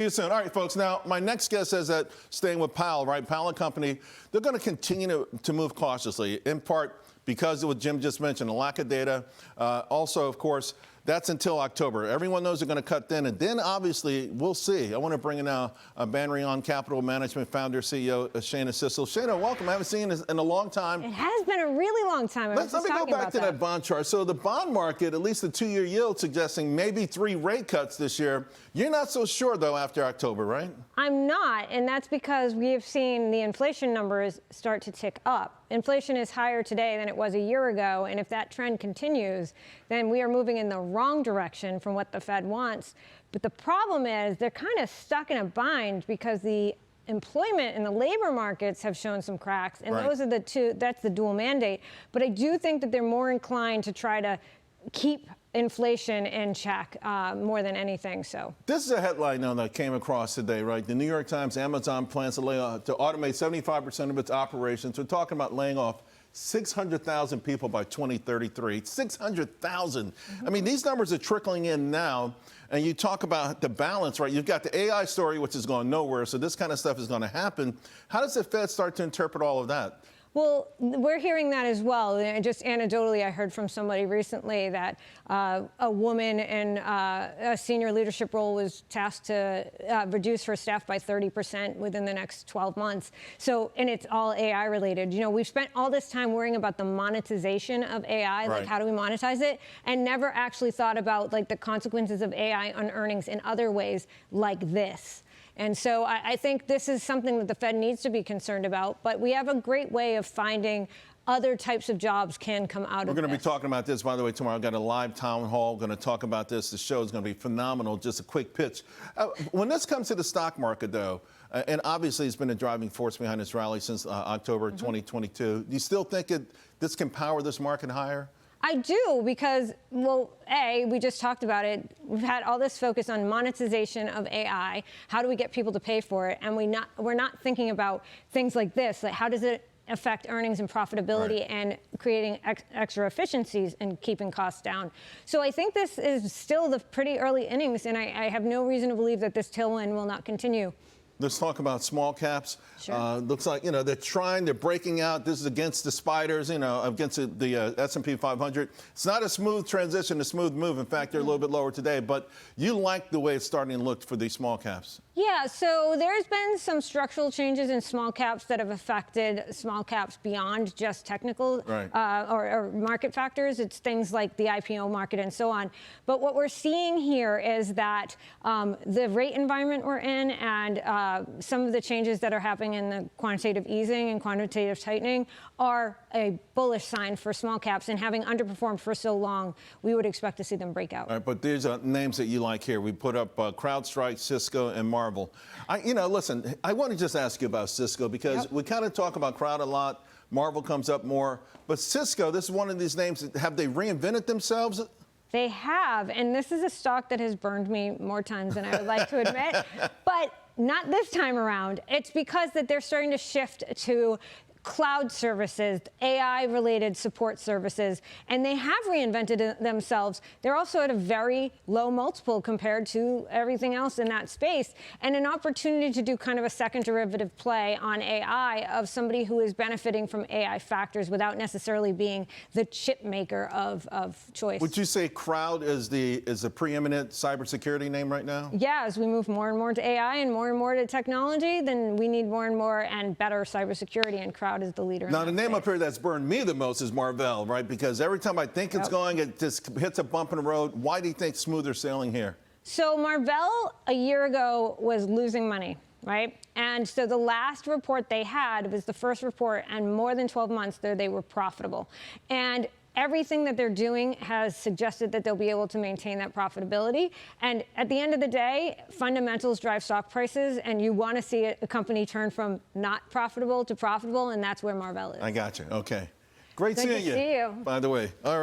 See you soon. All right, folks. Now, my next guest says that staying with Powell, right? Powell and Company, they're going to continue to move cautiously, in part because of what Jim just mentioned, the lack of data. Also, of course, that's until October. Everyone knows they're going to cut then, and then obviously we'll see. I want to bring in now Banrion Capital Management founder, CEO Shana Sissel. Shana, welcome. I haven't seen you in a long time. It has been a really long time. Let me go back to that bond chart. So the bond market, at least the 2-year yield, suggesting maybe 3 rate cuts this year. You're not so sure, though, after October, right? I'm not, and that's because we have seen the inflation numbers start to tick up. Inflation is higher today than it was a year ago, and if that trend continues, then we are moving in the wrong direction from what the Fed wants. But the problem is they're kind of stuck in a bind because the employment and the labor markets have shown some cracks, and those are the two, that's the dual mandate. But I do think that they're more inclined to try to keep inflation in check more than anything. So this is a headline now that came across today, right? The New York Times, Amazon plans to automate 75% of its operations. We're talking about laying off 600,000 people by 2033. 600,000. I mean, these numbers are trickling in now. And you talk about the balance, right? You've got the AI story, which is going nowhere. So this kind of stuff is going to happen. How does the Fed start to interpret all of that? Well, we're hearing that as well. Just anecdotally, I heard from somebody recently that a woman in a senior leadership role was tasked to reduce her staff by 30% within the next 12 months. So, and it's all AI related. You know, we've spent all this time worrying about the monetization of AI, like how do we monetize it, and never actually thought about like the consequences of AI on earnings in other ways like this. And so I think this is something that the Fed needs to be concerned about. But we have a great way of finding other types of jobs can come out of this. We're going to be talking about this, by the way, tomorrow. I've got a live town hall. Going to talk about this. The show is going to be phenomenal. Just a quick pitch. When this comes to the stock market, though, and obviously it's been a driving force behind this rally since October 2022, do you still think this can power this market higher? I do, because, well, A, we just talked about it. We've had all this focus on monetization of AI. How do we get people to pay for it? And we're not thinking about things like this, like how does it affect earnings and profitability and creating extra efficiencies and keeping costs down. So I think this is still the pretty early innings, and I have no reason to believe that this tailwind will not continue. Let's talk about small caps. Sure. Looks like, you know, they're breaking out. This is against the spiders, you know, against the S&P 500. It's not a smooth transition, a smooth move. In fact, they're a little bit lower today. But you like the way it's starting to look for these small caps. Yeah, so there's been some structural changes in small caps that have affected small caps beyond just technical or market factors. It's things like the IPO market and so on. But what we're seeing here is that the rate environment we're in and some of the changes that are happening in the quantitative easing and quantitative tightening are a bullish sign for small caps. And having underperformed for so long, we would expect to see them break out. All right, but these are names that you like here. We put up CrowdStrike, Cisco, and Marvel. Listen, I want to just ask you about Cisco because we kind of talk about Crowd a lot. Marvel comes up more. But Cisco, this is one of these names. Have they reinvented themselves? They have, and this is a stock that has burned me more times than I would like to admit, but not this time around. It's because that they're starting to shift to cloud services, AI-related support services, and they have reinvented themselves. They're also at a very low multiple compared to everything else in that space, and an opportunity to do kind of a second derivative play on AI of somebody who is benefiting from AI factors without necessarily being the chip maker of choice. Would you say Crowd is the preeminent cybersecurity name right now? Yeah, as we move more and more to AI and more to technology, then we need more and more and better cybersecurity, and Crowd is the leader. Now, the name up here that's burned me the most is Marvell, right? Because every time I think it's going, it just hits a bump in the road. Why do you think smoother sailing here? So Marvell a year ago was losing money, right? And so the last report they had was the first report, and more than 12 months there they were profitable. And everything that they're doing has suggested that they'll be able to maintain that profitability. And at the end of the day, fundamentals drive stock prices, and you want to see a company turn from not profitable to profitable, and that's where Marvell is. I got you. Okay. Great Good seeing to see you. By the way. All right.